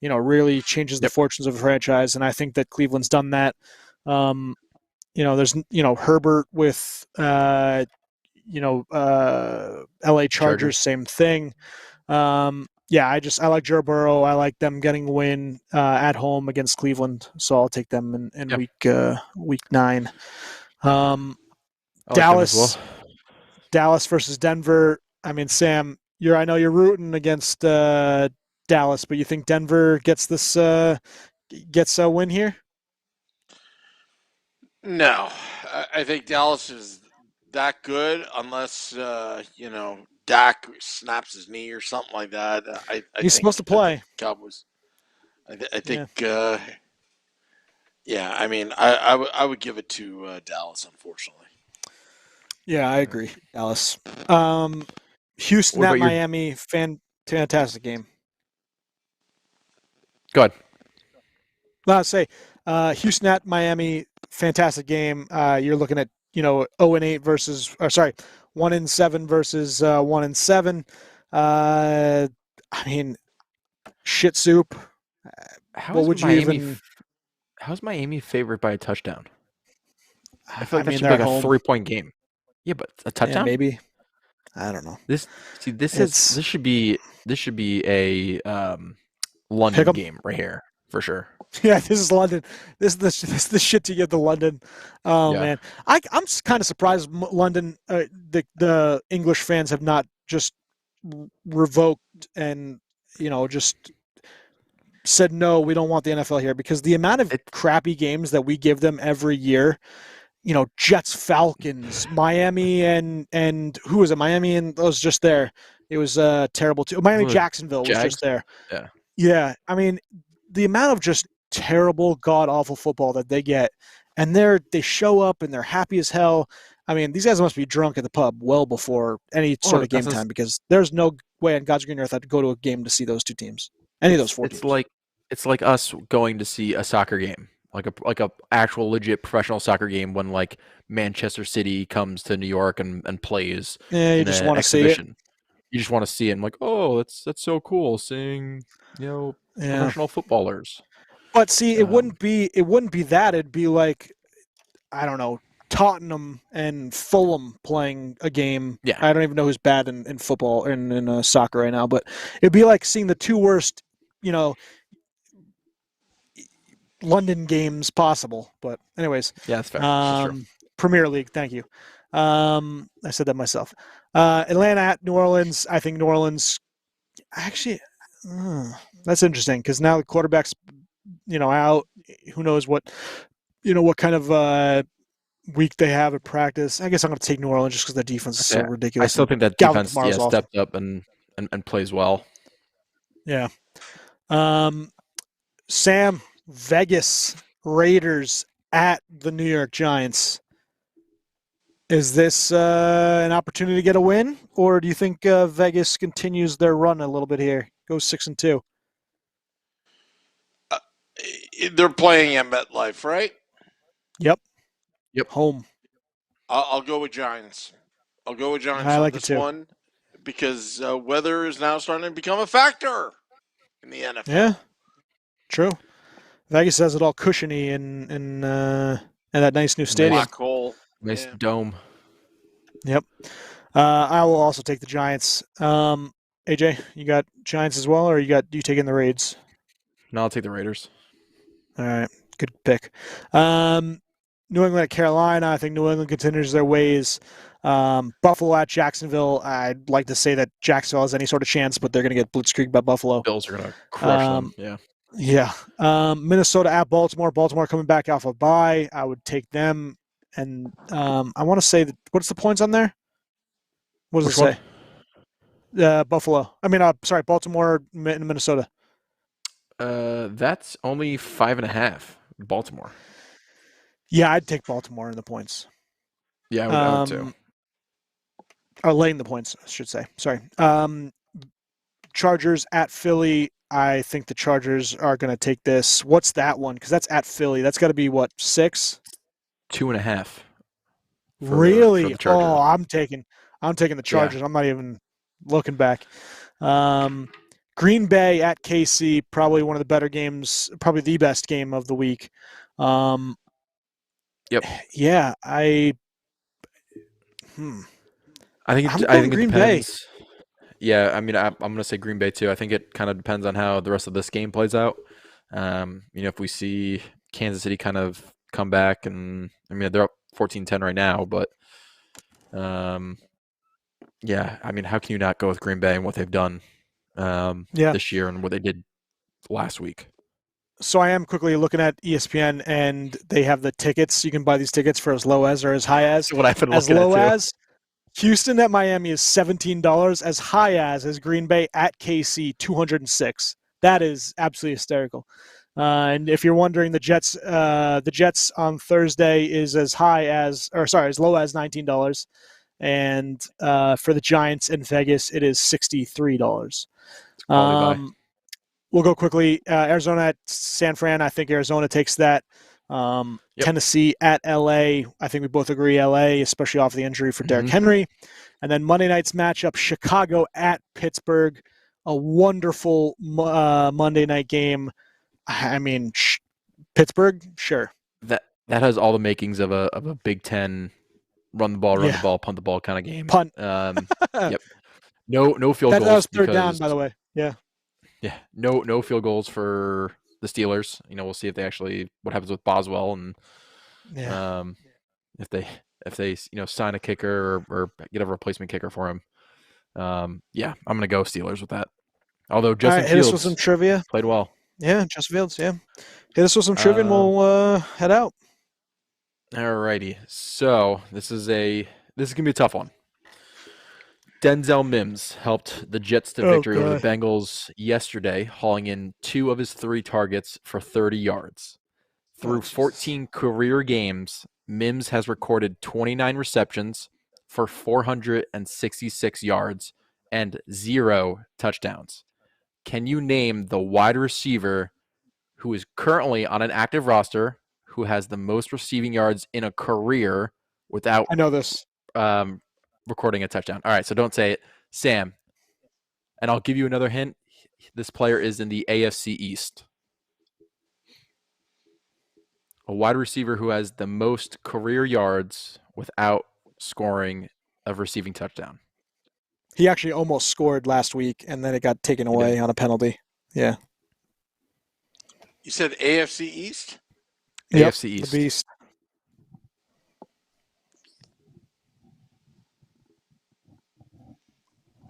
really changes the Yep. fortunes of a franchise, and I think that Cleveland's done that. There's Herbert with L.A. Chargers, Chargers. same thing. Yeah, I like Joe Burrow. I like them getting a win at home against Cleveland, so I'll take them in Yeah, week 9. I like them as well. Dallas versus Denver. I mean, Sam, I know you're rooting against Dallas, but you think Denver gets a win here? No, I think Dallas is that good unless Dak snaps his knee or something like that. He's supposed to I think play. Cowboys. I think Yeah, yeah. I mean, I would give it to Dallas, unfortunately. yeah, I agree. Dallas, Houston What at about your? Miami, fantastic game. Go ahead. Let's say Houston at Miami, fantastic game. You're looking at 0-8 versus, or sorry, 1-7 versus 1-7. I mean, shit soup. How What is would you Miami? even? How's Miami favored by a touchdown? I feel I like that mean, should they're be at like a home. 3-point game. Yeah, but a Yeah, touchdown? maybe. I don't know. This see It's this should be a pick London 'em. game right here for sure. Yeah, this is London. This is the shit to get to London. Oh Yeah. man, I'm kind of surprised London, the English fans have not just revoked and just said no, we don't want the NFL here, because the amount of It crappy games that we give them every year, Jets, Falcons, Miami, and who was it? Miami and was just there. It was terrible too. Miami well, Jacksonville was just Jags. there. Yeah. Yeah, I mean, the amount of just terrible, god awful football that they get, and they show up and they're happy as hell. I mean, these guys must be drunk at the pub well before any sort Well, of game time, because there's no way on God's green earth I'd go to a game to see those two teams, any of those four it's teams. like us going to see a soccer game, like a actual legit professional soccer game when like Manchester City comes to New York and plays Yeah, you in just an want to see it. exhibition. You just want to see it and like, oh, that's so cool seeing, Yeah, professional footballers. but see, it Um, wouldn't be that. It'd be like, I don't know, Tottenham and Fulham playing a game. yeah. I don't even know who's bad in football and in soccer right now, but it'd be like seeing the two worst, you know, London games possible. But anyways, Yeah, that's fair. That's true. Premier League. Thank you. I said that myself. Atlanta at New Orleans. I think New Orleans actually. That's interesting, because now the quarterback's out. Who knows what kind of week they have at practice. I guess I'm going to take New Orleans just because the defense is so I ridiculous, still and think that Galvin defense, Kamara's awesome. stepped up and plays well. Yeah. Um, Sam, Vegas Raiders at the New York Giants. Is this an opportunity to get a win, or do you think Vegas continues their run a little bit here, goes 6-2? Uh, they're playing at MetLife, right? Yep, Yep. home. I'll go with Giants. I'll go with Giants I on like it this too. one because weather is now starting to become a factor in the Yeah, NFL. true. Vegas has it all cushiony in that nice new Nice, stadium. Black hole. nice Yeah. dome. Yep. I will also take the Giants. AJ, you got Giants as well, or do you take in the Raids? No, I'll take the Raiders. All right, good pick. Um, New England at Carolina. I think New England continues their ways. Buffalo at Jacksonville. I'd like to say that Jacksonville has any sort of chance, but they're going to get blitzkrieg by Buffalo. Bills are gonna crush them. Yeah. Yeah. Minnesota at Baltimore. Baltimore coming back off a bye. I would take them. And I want to say that, what's the points on there? What does Which it say? Buffalo. Sorry, Baltimore, Minnesota. That's only 5.5. Baltimore. Yeah, I'd take Baltimore in the points. Yeah, I would too. Or laying the points, I should say. Sorry. Chargers at Philly. I think the Chargers are going to take this. What's that one? Because that's at Philly. That's got to be, what, 6? 2.5. Really? For the Chargers. Oh, I'm taking the Chargers. Yeah. I'm not even looking back. Green Bay at KC, probably one of the better games, probably the best game of the week. Yep. Yeah, I think it Green depends. Bay. Yeah, I mean, I'm going to say Green Bay too. I think it kind of depends on how the rest of this game plays out. If we see Kansas City kind of come back, and I mean, they're up 14-10 right now, but yeah, I mean, how can you not go with Green Bay and what they've done this year and what they did last week? So I am quickly looking at ESPN, and they have the tickets. You can buy these tickets for as low as or as high as. What I've been as looking low at too. As Houston at Miami is $17. As high as Green Bay at KC, $206. That is absolutely hysterical. And if you're wondering, the Jets on Thursday is as low as $19. And for the Giants in Vegas, it is $63. We'll go quickly. Arizona at San Fran. I think Arizona takes that. Tennessee at LA. I think we both agree LA, especially off the injury for Derrick Henry. And then Monday night's matchup, Chicago at Pittsburgh. A wonderful Monday night game. I mean, Pittsburgh, sure. That has all the makings of a Big Ten run the ball, punt the ball kind of game. Punt. Yep. No field goals. That was third down, by the way. Yeah. Yeah. No field goals for the Steelers. We'll see if they actually what happens with Boswell and if they sign a kicker or get a replacement kicker for him. I'm gonna go Steelers with that. Although Justin Fields hit us with some trivia. Played well. Yeah, Justin Fields. Yeah, hit us with some trivia, and we'll head out. Alrighty. So this is gonna be a tough one. Denzel Mims helped the Jets to victory over the Bengals yesterday, hauling in 2 of his 3 targets for 30 yards. Through 14 career games, Mims has recorded 29 receptions for 466 yards and 0 touchdowns. Can you name the wide receiver who is currently on an active roster who has the most receiving yards in a career without I know this. Recording a touchdown? All right, so don't say it. Sam, and I'll give you another hint. This player is in the AFC East. A wide receiver who has the most career yards without scoring a receiving touchdown. He actually almost scored last week, and then it got taken away on a penalty. Yeah. You said AFC East? Yep, AFC East. The Beast.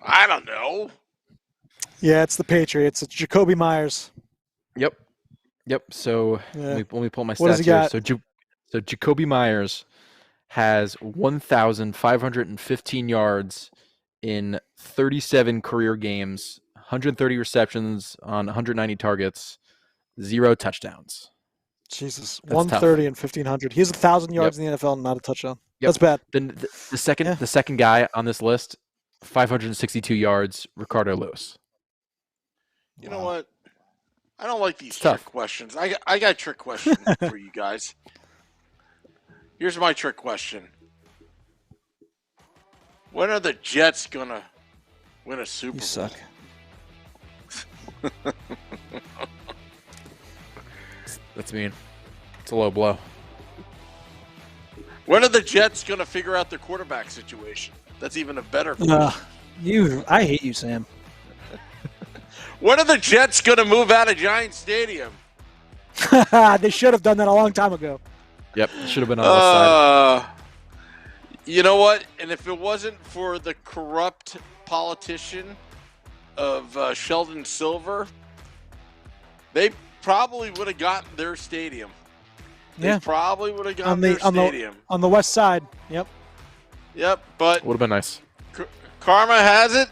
I don't know. Yeah, it's the Patriots. It's Jacoby Myers. Yep. So let me pull my stats what does he here. got? So Jacoby Myers has 1,515 yards in 37 career games, 130 receptions on 190 targets, 0 touchdowns. Jesus, That's 130 tough. and 1,500. He has 1,000 yards in the NFL and not a touchdown. Yep. That's bad. Then the second guy on this list, 562 yards, Ricardo Lewis. You know what? I don't like these Tough. trick questions. I got a trick question for you guys. Here's my trick question. When are the Jets going to win a Super Bowl? You suck. That's mean. It's a low blow. When are the Jets going to figure out their quarterback situation? That's even a better question. I hate you, Sam. When are the Jets going to move out of Giant Stadium? They should have done that a long time ago. Yep, should have been on the west side. You know what? And if it wasn't for the corrupt politician of Sheldon Silver, they probably would have gotten their stadium. They probably would have gotten their stadium. On the west side. Yep. Yep, but Would have been nice. Karma has it.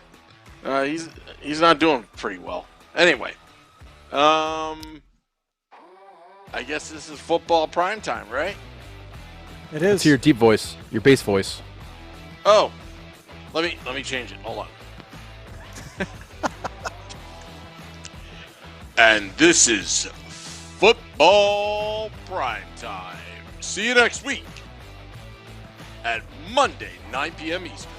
He's not doing pretty well. Anyway, I guess this is football prime time, right? It is. To your deep voice, your bass voice. Oh, let me change it. Hold on. And this is football prime time. See you next week at Monday, 9 p.m. Eastern.